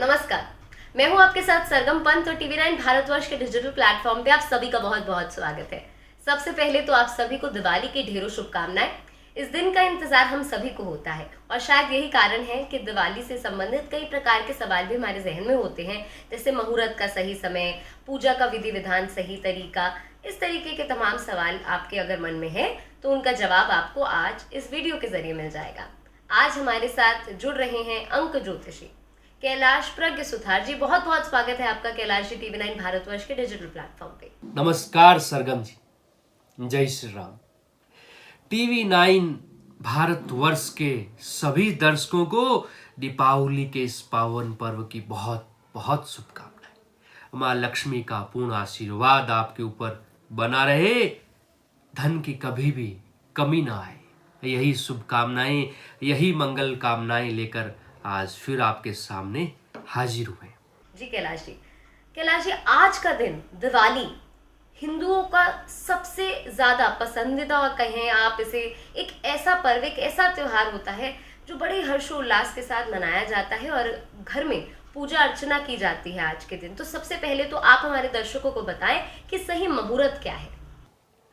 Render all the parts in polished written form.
नमस्कार। मैं हूं आपके साथ सरगम पंत और टीवी 9 भारतवर्ष के डिजिटल प्लेटफॉर्म पे आप सभी का बहुत बहुत स्वागत है। सबसे पहले तो आप सभी को दिवाली की ढेरों शुभकामनाएं। इस दिन का इंतजार हम सभी को होता है और शायद यही कारण है कि दिवाली से संबंधित कई प्रकार के सवाल भी हमारे जहन में होते हैं, जैसे मुहूर्त का सही समय, पूजा का विधि विधान, सही तरीका। इस तरीके के तमाम सवाल आपके अगर मन में है तो उनका जवाब आपको आज इस वीडियो के जरिए मिल जाएगा। आज हमारे साथ जुड़ रहे हैं अंक ज्योतिषी कैलाश प्रज्ञ सुथार जी। बहुत बहुत स्वागत है आपका कैलाश जी टीवी 9 भारतवर्ष के डिजिटल प्लेटफॉर्म पे। नमस्कार सरगम जी, जय श्री राम। टीवी 9 भारतवर्ष के सभी दर्शकों को दीपावली के इस पावन पर्व की बहुत बहुत शुभकामनाएं। माँ लक्ष्मी का पूर्ण आशीर्वाद आपके ऊपर बना रहे, धन की कभी भी कमी ना आए, यही शुभकामनाएं, यही मंगल कामनाएं लेकर आज फिर आपके सामने हाजिर हुए। जी कैलाश जी, आज का दिन दिवाली हिंदुओं का सबसे ज्यादा पसंदीदा, और कहें आप इसे एक ऐसा पर्व, एक ऐसा त्योहार होता है जो बड़े हर्षोल्लास के साथ मनाया जाता है और घर में पूजा अर्चना की जाती है आज के दिन। तो सबसे पहले तो आप हमारे दर्शकों को बताएं कि सही मुहूर्त क्या है।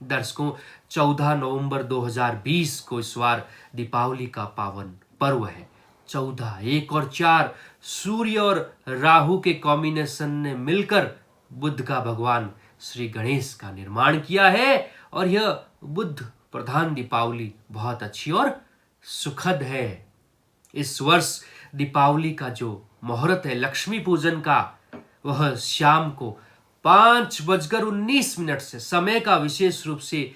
दर्शकों, 14 नवंबर 2020 को इस बार दीपावली का पावन पर्व है। 14, 1 और 4 सूर्य और राहु के कॉम्बिनेशन ने मिलकर बुद्ध का भगवान श्री गणेश का निर्माण किया है और यह बुद्ध प्रधान दीपावली बहुत अच्छी और सुखद है। इस वर्ष दीपावली का जो मुहूर्त है लक्ष्मी पूजन का, वह शाम को 5:19 से, समय का विशेष रूप से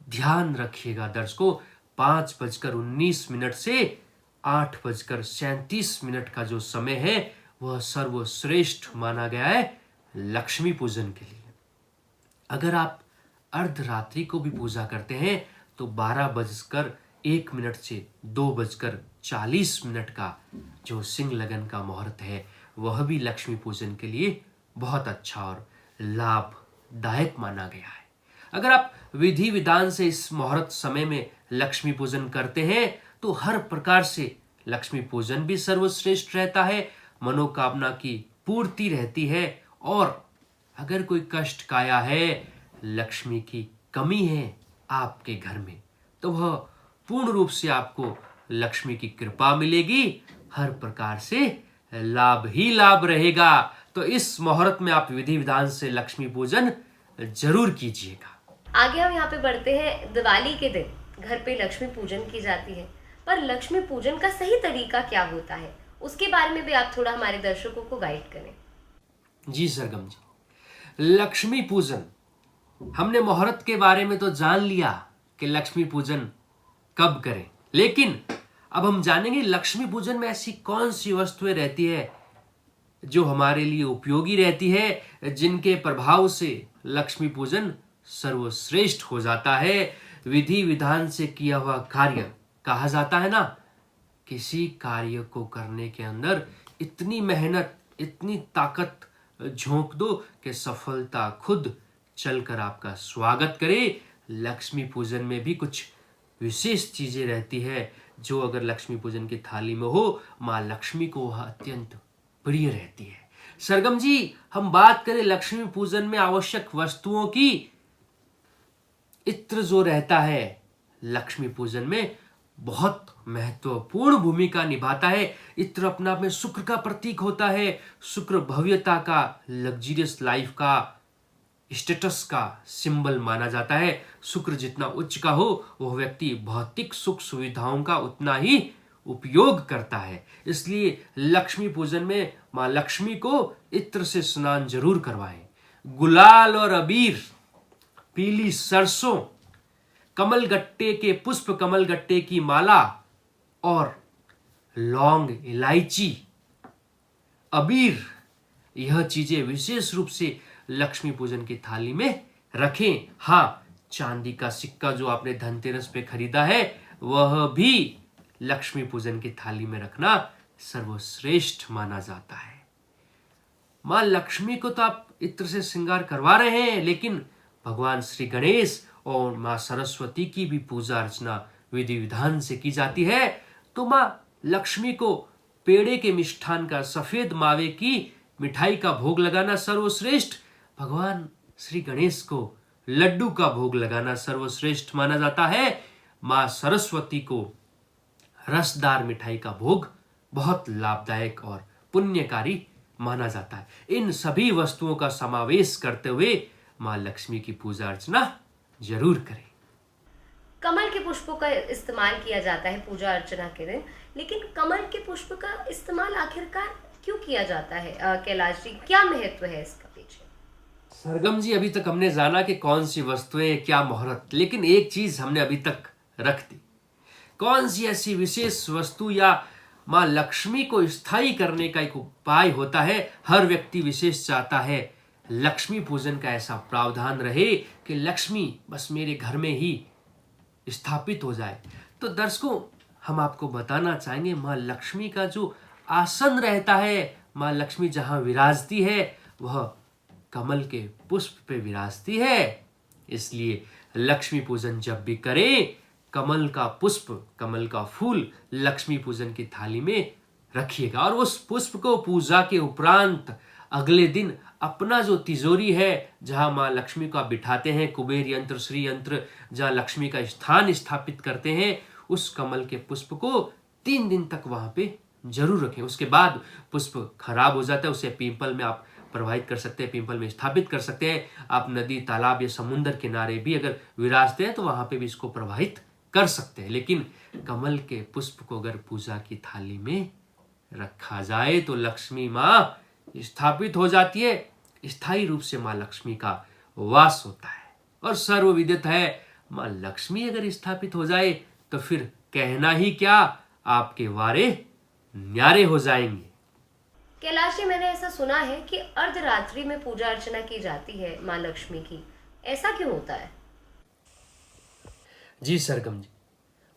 ध्यान रखिएगा दर्शकों, 5:19 से 8:37 का जो समय है वह सर्वश्रेष्ठ माना गया है लक्ष्मी पूजन के लिए। अगर आप अर्धरात्रि को भी पूजा करते हैं तो 12:01 से 2:40 का जो सिंह लगन का मुहूर्त है वह भी लक्ष्मी पूजन के लिए बहुत अच्छा और लाभदायक माना गया है। अगर आप विधि विधान से इस मुहूर्त समय में लक्ष्मी पूजन करते हैं तो हर प्रकार से लक्ष्मी पूजन भी सर्वश्रेष्ठ रहता है, मनोकामना की पूर्ति रहती है। और अगर कोई कष्ट काया है, लक्ष्मी की कमी है आपके घर में, तो वह पूर्ण रूप से आपको लक्ष्मी की कृपा मिलेगी, हर प्रकार से लाभ ही लाभ रहेगा। तो इस मुहूर्त में आप विधि विधान से लक्ष्मी पूजन जरूर कीजिएगा। आगे हम यहाँ पे बढ़ते हैं। दिवाली के दिन घर पे लक्ष्मी पूजन की जाती है, पर लक्ष्मी पूजन का सही तरीका क्या होता है, उसके बारे में भी आप थोड़ा हमारे दर्शकों को गाइड करें। जी सरगम जी, लक्ष्मी पूजन, हमने मुहूर्त के बारे में तो जान लिया कि लक्ष्मी पूजन कब करें, लेकिन अब हम जानेंगे लक्ष्मी पूजन में ऐसी कौन सी वस्तुएं रहती है जो हमारे लिए उपयोगी रहती है, जिनके प्रभाव से लक्ष्मी पूजन सर्वश्रेष्ठ हो जाता है। विधि विधान से किया हुआ कार्य, कहा जाता है ना, किसी कार्य को करने के अंदर इतनी मेहनत, इतनी ताकत झोंक दो कि सफलता खुद चलकर आपका स्वागत करे। लक्ष्मी पूजन में भी कुछ विशेष चीजें रहती है जो अगर लक्ष्मी पूजन की थाली में हो, माँ लक्ष्मी को वह अत्यंत प्रिय रहती है। सरगम जी, हम बात करें लक्ष्मी पूजन में आवश्यक वस्तुओं की, इत्र जो रहता है लक्ष्मी पूजन में बहुत महत्वपूर्ण भूमिका निभाता है। इत्र अपने आप में शुक्र का प्रतीक होता है, शुक्र भव्यता का, लग्जरियस लाइफ का, स्टेटस का सिंबल माना जाता है। शुक्र जितना उच्च का हो वह व्यक्ति भौतिक सुख सुविधाओं का उतना ही उपयोग करता है। इसलिए लक्ष्मी पूजन में माँ लक्ष्मी को इत्र से स्नान जरूर करवाएं। गुलाल और अबीर, पीली सरसों, कमल गट्टे के पुष्प, कमल गट्टे की माला और लौंग, इलायची, अबीर, यह चीजें विशेष रूप से लक्ष्मी पूजन की थाली में रखें। हाँ, चांदी का सिक्का जो आपने धनतेरस पे खरीदा है वह भी लक्ष्मी पूजन की थाली में रखना सर्वश्रेष्ठ माना जाता है। मां लक्ष्मी को तो आप इत्र से श्रृंगार करवा रहे हैं, लेकिन भगवान श्री गणेश और मां सरस्वती की भी पूजा अर्चना विधि विधान से की जाती है। तो मां लक्ष्मी को पेड़े के मिष्ठान का, सफेद मावे की मिठाई का भोग लगाना सर्वश्रेष्ठ। भगवान श्री गणेश को लड्डू का भोग लगाना सर्वश्रेष्ठ माना जाता है। मां सरस्वती को रसदार मिठाई का भोग बहुत लाभदायक और पुण्यकारी माना जाता है। इन सभी वस्तुओं का समावेश करते हुए मां लक्ष्मी की पूजा अर्चना जरूर करें। कमल के पुष्पों का इस्तेमाल किया जाता है पूजा अर्चना के दिन, लेकिन कमल के पुष्प का इस्तेमाल आखिरकार क्यों किया जाता है? कैलाश जी, क्या महत्व है इसका पीछे? सरगम जी, अभी तक हमने जाना कि कौन सी वस्तुएं क्या मुहूर्त, लेकिन एक चीज हमने अभी तक रख दी। कौन सी ऐसी विशेष वस्तु या मां लक्ष्मी को स्थायी करने का एक उपाय होता है? हर व्यक्ति विशेष चाहता है लक्ष्मी पूजन का ऐसा प्रावधान रहे कि लक्ष्मी बस मेरे घर में ही स्थापित हो जाए। तो दर्शकों, हम आपको बताना चाहेंगे मां लक्ष्मी का जो आसन रहता है, मां लक्ष्मी जहां विराजती है वह कमल के पुष्प पे विराजती है। इसलिए लक्ष्मी पूजन जब भी करें, कमल का पुष्प, कमल का फूल लक्ष्मी पूजन की थाली में रखिएगा और उस पुष्प को पूजा के उपरांत अगले दिन अपना जो तिजोरी है जहां मां लक्ष्मी का बिठाते हैं, कुबेर यंत्र, श्री यंत्र, जहां लक्ष्मी का स्थान स्थापित करते हैं, उस कमल के पुष्प को 3 दिन तक वहां पे जरूर रखें। उसके बाद पुष्प खराब हो जाता है, उसे पीपल में आप प्रवाहित कर सकते हैं, पीपल में स्थापित कर सकते हैं। आप नदी, तालाब या समुद्र किनारे भी अगर विराजते हैं तो वहां पे भी इसको प्रवाहित कर सकते हैं। लेकिन कमल के पुष्प को अगर पूजा की थाली में रखा जाए तो लक्ष्मी मां स्थापित हो जाती है, स्थायी रूप से मां लक्ष्मी का वास होता है। और सर्वविदित है, मां लक्ष्मी अगर स्थापित हो जाए तो फिर कहना ही क्या, आपके वारे न्यारे हो जाएंगे। कैलाश जी, मैंने ऐसा सुना है कि अर्धरात्रि में पूजा अर्चना की जाती है मां लक्ष्मी की, ऐसा क्यों होता है? जी सरगम जी,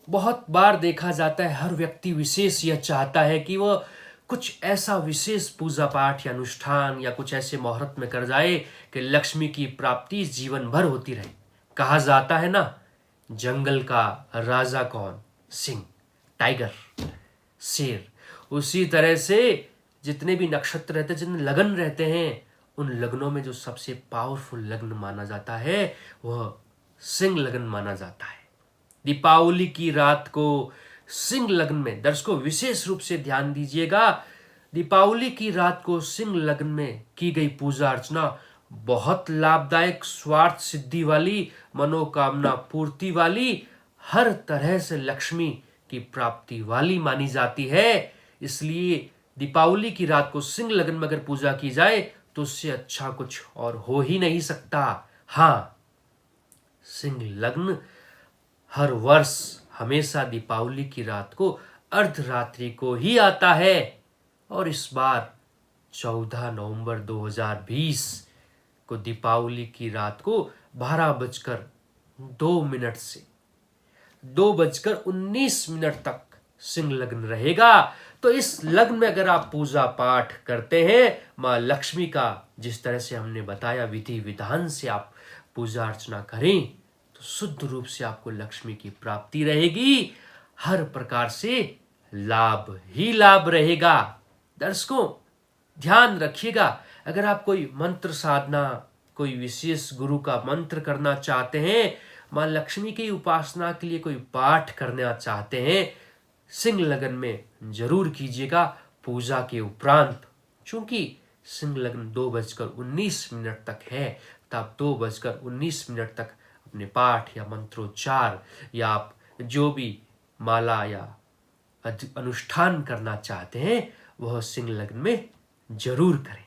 बहुत बार देखा जाता है हर व्यक्ति विशेष यह चाहता है कि वह कुछ ऐसा विशेष पूजा पाठ या अनुष्ठान या कुछ ऐसे मुहूर्त में कर जाए कि लक्ष्मी की प्राप्ति जीवन भर होती रहे। कहा जाता है ना, जंगल का राजा कौन? सिंह, टाइगर, शेर। उसी तरह से जितने भी नक्षत्र रहते हैं, जितने लगन रहते हैं, उन लगनों में जो सबसे पावरफुल लगन माना जाता है वह सिंह लगन माना जाता है। दीपावली की रात को सिंह लग्न में, दर्शकों विशेष रूप से ध्यान दीजिएगा, दीपावली की रात को सिंह लग्न में की गई पूजा अर्चना बहुत लाभदायक, स्वार्थ सिद्धि वाली, मनोकामना पूर्ति वाली, हर तरह से लक्ष्मी की प्राप्ति वाली मानी जाती है। इसलिए दीपावली की रात को सिंह लग्न में अगर पूजा की जाए तो उससे अच्छा कुछ और हो ही नहीं सकता। हाँ, सिंह लग्न हर वर्ष हमेशा दीपावली की रात को अर्धरात्रि को ही आता है और इस बार 14 नवंबर 2020 को दीपावली की रात को 12:02 से 2:19 तक सिंह लग्न रहेगा। तो इस लग्न में अगर आप पूजा पाठ करते हैं, मां लक्ष्मी का जिस तरह से हमने बताया विधि विधान से आप पूजा अर्चना करें तो शुद्ध रूप से आपको लक्ष्मी की प्राप्ति रहेगी, हर प्रकार से लाभ ही लाभ रहेगा। दर्शकों ध्यान रखिएगा, अगर आप कोई मंत्र साधना, कोई विशेष गुरु का मंत्र करना चाहते हैं, मां लक्ष्मी की उपासना के लिए कोई पाठ करना चाहते हैं, सिंह लगन में जरूर कीजिएगा पूजा के उपरांत। चूंकि सिंह लगन 2:19 तक है, तब 2:19 तक अपने पाठ या मंत्रोच्चार या आप जो भी माला या अनुष्ठान करना चाहते हैं वह सिंह लग्न में जरूर करें।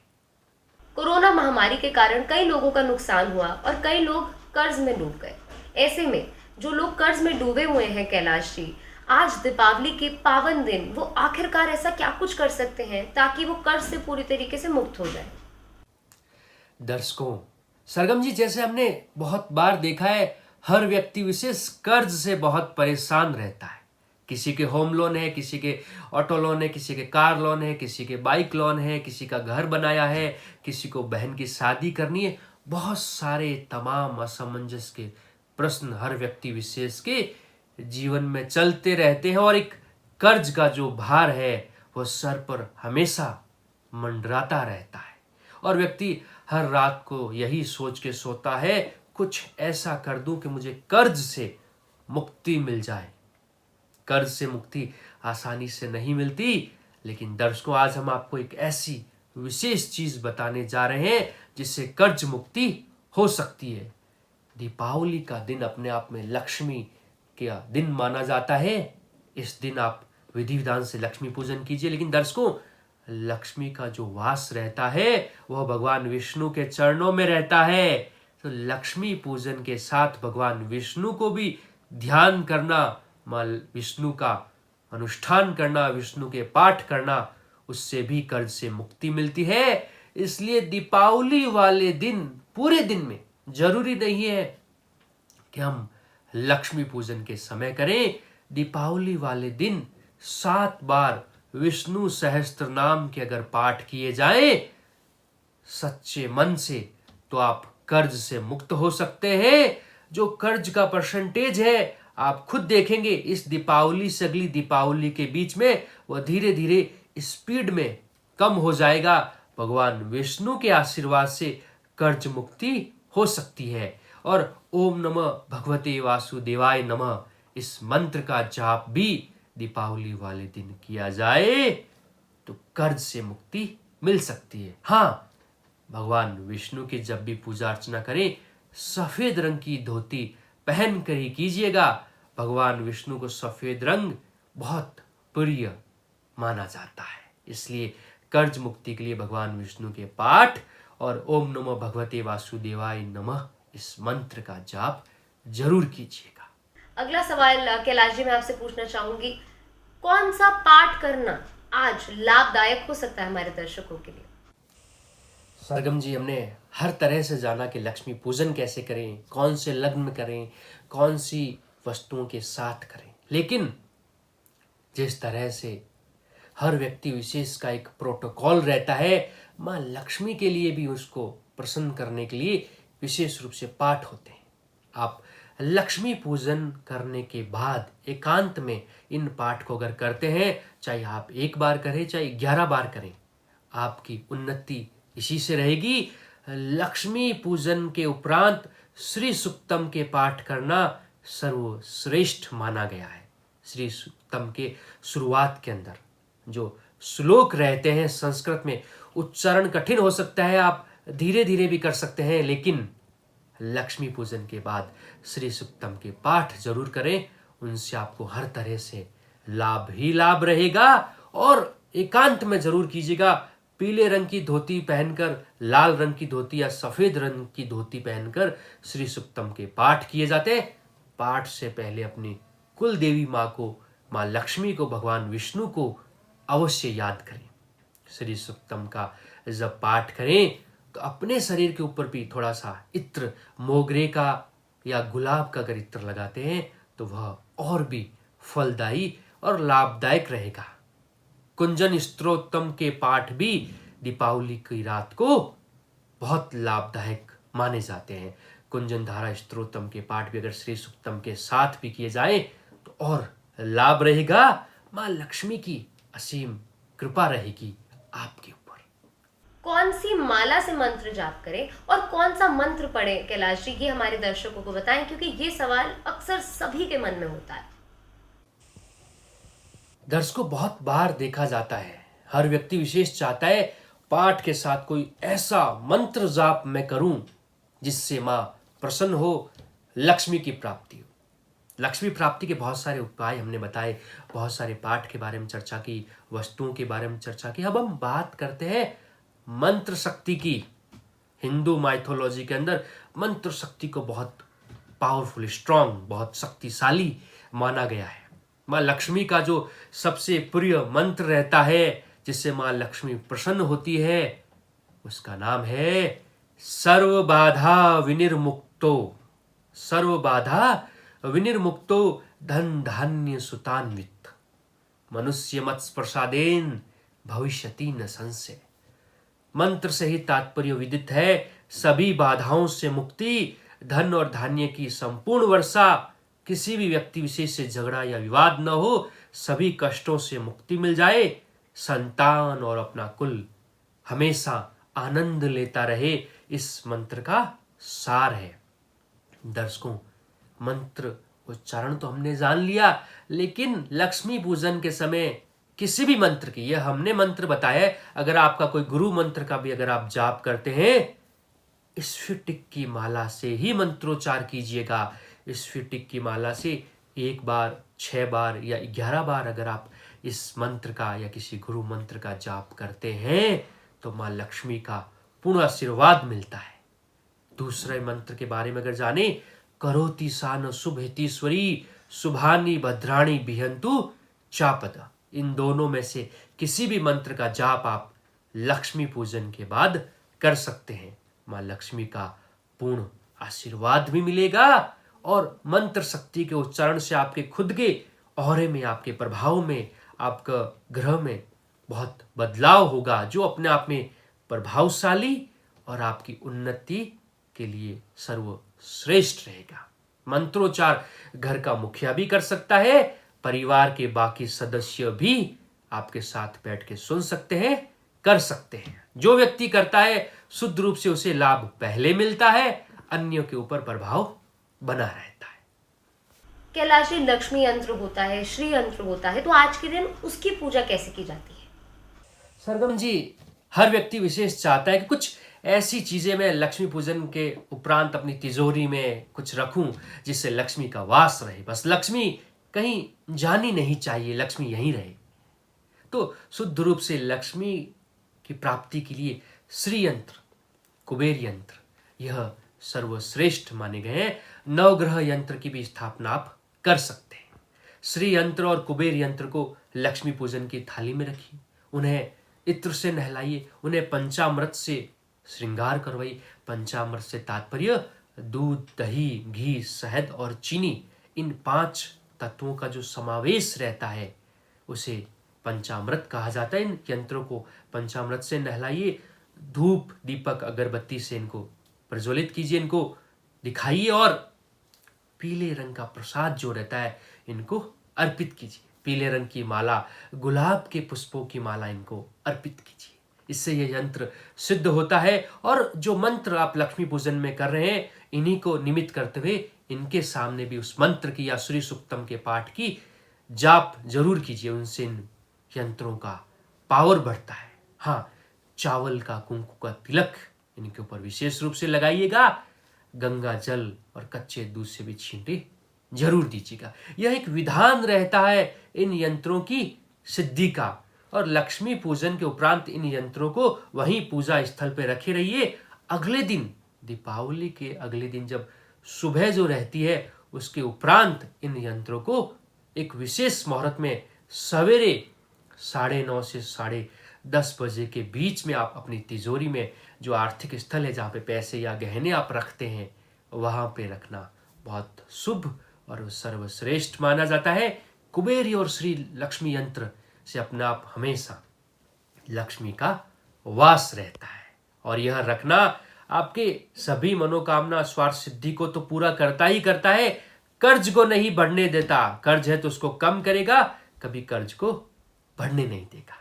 कोरोना महामारी के कारण कई लोगों का नुकसान हुआ और कई लोग कर्ज में डूब गए। ऐसे में जो लोग कर्ज में डूबे हुए हैं कैलाश जी, आज दीपावली के पावन दिन वो आखिरकार ऐसा क्या कुछ कर सकते हैं ताकि वो कर्ज से पूरी तरीके से मुक्त हो जाए? दर्शकों, सरगम जी, जैसे हमने बहुत बार देखा है, हर व्यक्ति विशेष कर्ज से बहुत परेशान रहता है। किसी के होम लोन है, किसी के ऑटो लोन है, किसी के कार लोन है, किसी के बाइक लोन है, किसी का घर बनाया है, किसी को बहन की शादी करनी है। बहुत सारे तमाम असमंजस के प्रश्न हर व्यक्ति विशेष के जीवन में चलते रहते हैं और एक कर्ज का जो भार है वह सर पर हमेशा मंडराता रहता है और व्यक्ति हर रात को यही सोच के सोता है, कुछ ऐसा कर दूं कि मुझे कर्ज से मुक्ति मिल जाए। कर्ज से मुक्ति आसानी से नहीं मिलती, लेकिन दर्शकों आज हम आपको एक ऐसी विशेष चीज बताने जा रहे हैं जिससे कर्ज मुक्ति हो सकती है। दीपावली का दिन अपने आप में लक्ष्मी का दिन माना जाता है। इस दिन आप विधि विधान से लक्ष्मी पूजन कीजिए, लेकिन दर्शकों लक्ष्मी का जो वास रहता है वह भगवान विष्णु के चरणों में रहता है। तो लक्ष्मी पूजन के साथ भगवान विष्णु को भी ध्यान करना, मां विष्णु का अनुष्ठान करना, विष्णु के पाठ करना, उससे भी कर्ज से मुक्ति मिलती है। इसलिए दीपावली वाले दिन पूरे दिन में जरूरी नहीं है कि हम लक्ष्मी पूजन के समय करें। दीपावली वाले दिन 7 बार विष्णु सहस्त्र नाम के अगर पाठ किए जाए सच्चे मन से, तो आप कर्ज से मुक्त हो सकते हैं। जो कर्ज का परसेंटेज है आप खुद देखेंगे इस दीपावली से अगली दीपावली के बीच में वह धीरे धीरे स्पीड में कम हो जाएगा। भगवान विष्णु के आशीर्वाद से कर्ज मुक्ति हो सकती है। और ओम नमः भगवते वासुदेवाय नमः इस मंत्र का जाप भी दीपावली वाले दिन किया जाए तो कर्ज से मुक्ति मिल सकती है। हाँ, भगवान विष्णु की जब भी पूजा अर्चना करें सफेद रंग की धोती पहन कर ही कीजिएगा। भगवान विष्णु को सफेद रंग बहुत प्रिय माना जाता है, इसलिए कर्ज मुक्ति के लिए भगवान विष्णु के पाठ और ओम नमो भगवते वासुदेवाय नमः इस मंत्र का जाप जरूर कीजिएगा। अगला सवाल कैलाश जी मैं आपसे पूछना चाहूंगी, कौन सा पाठ करना आज लाभदायक हो सकता है हमारे दर्शकों के लिए? सरगम जी, हमने हर तरह से जाना कि लक्ष्मी पूजन कैसे करें, कौन से लग्न में करें, कौन सी वस्तुओं के साथ करें, लेकिन जिस तरह से हर व्यक्ति विशेष का एक प्रोटोकॉल रहता है, माँ लक्ष्मी के लिए भी उसको प्रसन्न करने के लिए विशेष रूप से पाठ होते हैं। आप लक्ष्मी पूजन करने के बाद एकांत में इन पाठ को अगर करते हैं, चाहे आप 1 बार करें चाहे 11 बार करें, आपकी उन्नति इसी से रहेगी। लक्ष्मी पूजन के उपरांत श्री सुक्तम के पाठ करना सर्वश्रेष्ठ माना गया है। श्री सुक्तम के शुरुआत के अंदर जो श्लोक रहते हैं संस्कृत में, उच्चारण कठिन हो सकता है, आप धीरे धीरे भी कर सकते हैं, लेकिन लक्ष्मी पूजन के बाद श्री सुक्तम के पाठ जरूर करें। उनसे आपको हर तरह से लाभ ही लाभ रहेगा। और एकांत में जरूर कीजिएगा। पीले रंग की धोती पहनकर, लाल रंग की धोती या सफेद रंग की धोती पहनकर श्री सुक्तम के पाठ किए जाते हैं। पाठ से पहले अपनी कुल देवी माँ को, माँ लक्ष्मी को, भगवान विष्णु को अवश्य याद करें। श्री सुक्तम का जब पाठ करें तो अपने शरीर के ऊपर भी थोड़ा सा इत्र, मोगरे का या गुलाब का अगर इत्र लगाते हैं तो वह और भी फलदायी और लाभदायक रहेगा। कुंजन स्तोत्रम के पाठ भी दीपावली की रात को बहुत लाभदायक माने जाते हैं। कुंजन धारा स्तोत्रम के पाठ भी अगर श्री सुक्तम के साथ भी किए जाए तो और लाभ रहेगा। माँ लक्ष्मी की असीम कृपा रहेगी आपके ऊपर। कौन सी माला से मंत्र जाप करें और कौन सा मंत्र पढ़ें कैलाश जी, ये हमारे दर्शकों को बताएं, क्योंकि ये सवाल अक्सर सभी के मन में होता है। दर्शकों, बहुत बार देखा जाता है हर व्यक्ति विशेष चाहता है पाठ के साथ कोई ऐसा मंत्र जाप मैं करूं जिससे मां प्रसन्न हो, लक्ष्मी की प्राप्ति हो। लक्ष्मी प्राप्ति के बहुत सारे उपाय हमने बताए, बहुत सारे पाठ के बारे में चर्चा की, वस्तुओं के बारे में चर्चा की। अब हम बात करते हैं मंत्र शक्ति की। हिंदू माइथोलॉजी के अंदर मंत्र शक्ति को बहुत पावरफुल, स्ट्रांग, बहुत शक्तिशाली माना गया है। माँ लक्ष्मी का जो सबसे प्रिय मंत्र रहता है जिससे माँ लक्ष्मी प्रसन्न होती है, उसका नाम है सर्व बाधा विनिर्मुक्तो। सर्व बाधा विनिर्मुक्तो धन धान्य सुतान्वित मनुष्य मत प्रसादेन भविष्यति न संशय। मंत्र से ही तात्पर्य विदित है सभी बाधाओं से मुक्ति, धन और धान्य की संपूर्ण वर्षा, किसी भी व्यक्ति विशेष से झगड़ा या विवाद न हो, सभी कष्टों से मुक्ति मिल जाए, संतान और अपना कुल हमेशा आनंद लेता रहे, इस मंत्र का सार है। दर्शकों, मंत्र उच्चारण तो हमने जान लिया, लेकिन लक्ष्मी पूजन के समय किसी भी मंत्र की, यह हमने मंत्र बताया है, अगर आपका कोई गुरु मंत्र का भी अगर आप जाप करते हैं, स्फटिक की माला से ही मंत्रोच्चार कीजिएगा। स्फटिक की माला से 1 बार, 6 बार या 11 बार अगर आप इस मंत्र का या किसी गुरु मंत्र का जाप करते हैं तो माँ लक्ष्मी का पूर्ण आशीर्वाद मिलता है। दूसरे मंत्र के बारे में अगर जाने, करोति सान शुभहेतीश्वरी शुभानि भद्राणि बिहंतु चापद। इन दोनों में से किसी भी मंत्र का जाप आप लक्ष्मी पूजन के बाद कर सकते हैं। माँ लक्ष्मी का पूर्ण आशीर्वाद भी मिलेगा और मंत्र शक्ति के उच्चारण से आपके खुद के औरे में, आपके प्रभाव में, आपका ग्रह में बहुत बदलाव होगा, जो अपने आप में प्रभावशाली और आपकी उन्नति के लिए सर्वश्रेष्ठ रहेगा। मंत्रोच्चार घर का मुखिया भी कर सकता है, परिवार के बाकी सदस्य भी आपके साथ बैठ के सुन सकते हैं, कर सकते हैं। जो व्यक्ति करता है शुद्ध रूप से उसे लाभ पहले मिलता है, अन्यों के ऊपर प्रभाव बना रहता है। कैलाश जी, लक्ष्मी यंत्र होता है, श्री यंत्र होता है, तो आज के दिन उसकी पूजा कैसे की जाती है? सरगम जी, हर व्यक्ति विशेष चाहता है कि कुछ ऐसी चीजें मैं लक्ष्मी पूजन के उपरांत अपनी तिजोरी में कुछ रखूं जिससे लक्ष्मी का वास रहे। बस लक्ष्मी कहीं जानी नहीं चाहिए, लक्ष्मी यहीं रहे। तो शुद्ध रूप से लक्ष्मी की प्राप्ति के लिए श्री यंत्र, कुबेर यंत्र, यह सर्वश्रेष्ठ माने गए हैं। नवग्रह यंत्र की भी स्थापना आप कर सकते हैं। श्री यंत्र और कुबेर यंत्र को लक्ष्मी पूजन की थाली में रखिए, उन्हें इत्र से नहलाइए, उन्हें पंचामृत से श्रृंगार करवाइए। पंचामृत से तात्पर्य दूध, दही, घी, शहद और चीनी, इन 5 तत्वों का जो समावेश रहता है उसे पंचामृत कहा जाता है। इन यंत्रों को पंचामृत से नहलाइए, धूप, दीपक, अगरबत्ती से इनको प्रज्वलित कीजिए, इनको दिखाइए और पीले रंग का प्रसाद जो रहता है इनको अर्पित कीजिए। पीले रंग की माला, गुलाब के पुष्पों की माला इनको अर्पित कीजिए। इससे यह यंत्र सिद्ध होता है। और जो मंत्र आप लक्ष्मी पूजन में कर रहे हैं, इन्हीं को निमित्त करते हुए इनके सामने भी उस मंत्र की या श्री सूक्तम के पाठ की जाप जरूर कीजिए। उनसे इन यंत्रों का पावर बढ़ता है। हाँ, चावल का कुंकु का तिलक इनके ऊपर विशेष रूप से लगाइएगा। गंगा जल और कच्चे दूध से भी छींटे जरूर दीजिएगा। यह एक विधान रहता है इन यंत्रों की सिद्धि का। और लक्ष्मी पूजन के उपरांत इन यंत्रों को वहीं पूजा स्थल पे रखे रहिए। अगले दिन, दीपावली के अगले दिन जब सुबह जो रहती है, उसके उपरांत इन यंत्रों को एक विशेष मुहूर्त में सवेरे 9:30 से 10:30 बजे के बीच में आप अपनी तिजोरी में, जो आर्थिक स्थल है जहाँ पे पैसे या गहने आप रखते हैं, वहां पे रखना बहुत शुभ और सर्वश्रेष्ठ माना जाता है। कुबेरी और श्री लक्ष्मी यंत्र से अपने आप हमेशा लक्ष्मी का वास रहता है। और यह रखना आपके सभी मनोकामना, स्वार्थ सिद्धि को तो पूरा करता ही करता है, कर्ज को नहीं बढ़ने देता। कर्ज है तो उसको कम करेगा, कभी कर्ज को बढ़ने नहीं देगा।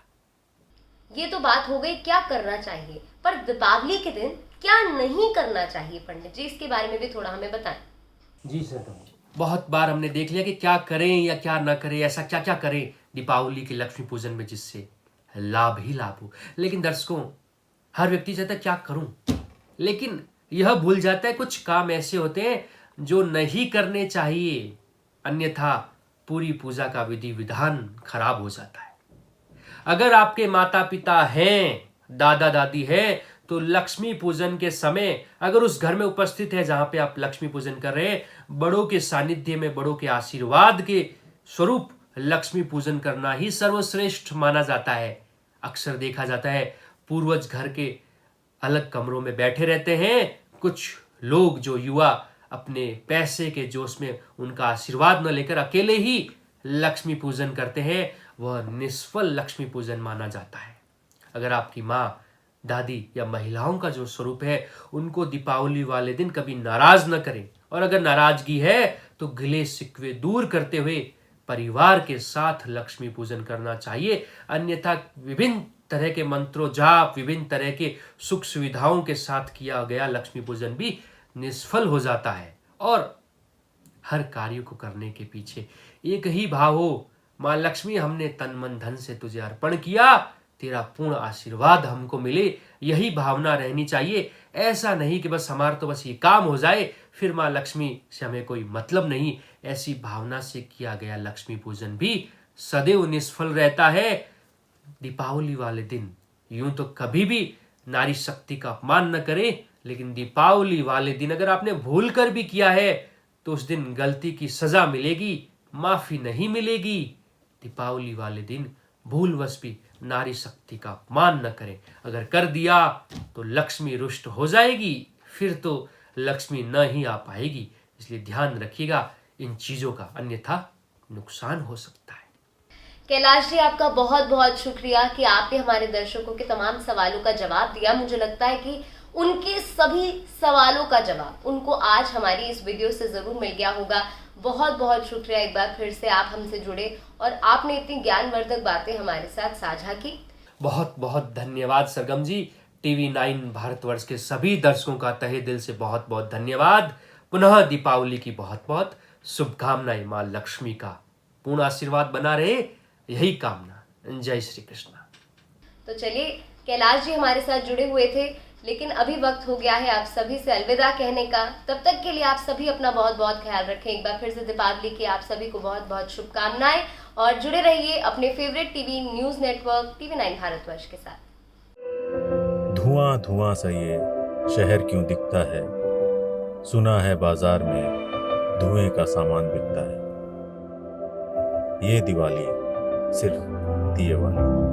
ये तो बात हो गई क्या करना चाहिए, पर दीपावली के दिन क्या नहीं करना चाहिए पंडित जी, इसके बारे में भी थोड़ा हमें बताएं। जी सर, बहुत बार हमने देख लिया कि क्या करें या क्या ना करें, ऐसा क्या क्या करें दीपावली के लक्ष्मी पूजन में जिससे लाभ ही लाभ हो। लेकिन दर्शकों, हर व्यक्ति चाहता है क्या करूं, लेकिन यह भूल जाता है कुछ काम ऐसे होते हैं जो नहीं करने चाहिए, अन्यथा पूरी पूजा का विधि विधान खराब हो जाता है। अगर आपके माता पिता हैं, दादा दादी हैं, तो लक्ष्मी पूजन के समय अगर उस घर में उपस्थित है जहां पे आप लक्ष्मी पूजन कर रहे हैं, बड़ों के सानिध्य में, बड़ों के आशीर्वाद के स्वरूप लक्ष्मी पूजन करना ही सर्वश्रेष्ठ माना जाता है। अक्सर देखा जाता है पूर्वज घर के अलग कमरों में बैठे रहते हैं, कुछ लोग जो युवा अपने पैसे के जोश में उनका आशीर्वाद न लेकर अकेले ही लक्ष्मी पूजन करते हैं, वह निष्फल लक्ष्मी पूजन माना जाता है। अगर आपकी माँ, दादी या महिलाओं का जो स्वरूप है, उनको दीपावली वाले दिन कभी नाराज न करें, और अगर नाराजगी है तो गिले शिकवे दूर करते हुए परिवार के साथ लक्ष्मी पूजन करना चाहिए। अन्यथा विभिन्न तरह के मंत्रों जाप, विभिन्न तरह के सुख सुविधाओं के साथ किया गया लक्ष्मी पूजन भी निष्फल हो जाता है। और हर कार्य को करने के पीछे एक ही भाव हो, माँ लक्ष्मी हमने तन मन धन से तुझे अर्पण किया, तेरा पूर्ण आशीर्वाद हमको मिले, यही भावना रहनी चाहिए। ऐसा नहीं कि बस हमारा तो बस ये काम हो जाए, फिर माँ लक्ष्मी से हमें कोई मतलब नहीं। ऐसी भावना से किया गया लक्ष्मी पूजन भी सदैव निष्फल रहता है। दीपावली वाले दिन यूं तो कभी भी नारी शक्ति का अपमान न करें, लेकिन दीपावली वाले दिन अगर आपने भूल कर भी किया है तो उस दिन गलती की सजा मिलेगी, माफी नहीं मिलेगी। दीपावली वाले दिन भूलवश भी नारी शक्ति का अपमान न करें। अगर कर दिया तो लक्ष्मी रुष्ट हो जाएगी, फिर तो लक्ष्मी न ही आ पाएगी। इसलिए ध्यान रखिएगा इन चीजों का, अन्यथा नुकसान हो सकता है। कैलाश जी, आपका बहुत बहुत शुक्रिया कि आपने हमारे दर्शकों के तमाम सवालों का जवाब दिया। मुझे लगता है कि उनके सभी सवालों का जवाब उनको आज हमारी इस वीडियो से जरूर मिल गया होगा। बहुत बहुत शुक्रिया एक बार फिर से आप हमसे जुड़े और आपने इतनी ज्ञानवर्धक बातें हमारे साथ साझा की। बहुत बहुत धन्यवाद सरगम जी। TV9 भारतवर्ष के सभी दर्शकों का तहे दिल से बहुत बहुत धन्यवाद। पुनः दीपावली की बहुत बहुत शुभकामनाएं। माँ लक्ष्मी का पूर्ण आशीर्वाद बना रहे, यही कामना। जय श्री कृष्ण। तो चलिए, कैलाश जी हमारे साथ जुड़े हुए थे, लेकिन अभी वक्त हो गया है आप सभी से अलविदा कहने का। तब तक के लिए आप सभी अपना बहुत बहुत ख्याल रखें। एक बार फिर से दीपावली की आप सभी को बहुत बहुत शुभकामनाएं और जुड़े रहिए अपने favourite TV news network TV9 Bharatvarsh के साथ। धुआं धुआं सा ये शहर क्यों दिखता है, सुना है बाजार में धुएं का सामान बिकता है। ये दिवाली सिर्फ दिए वाली।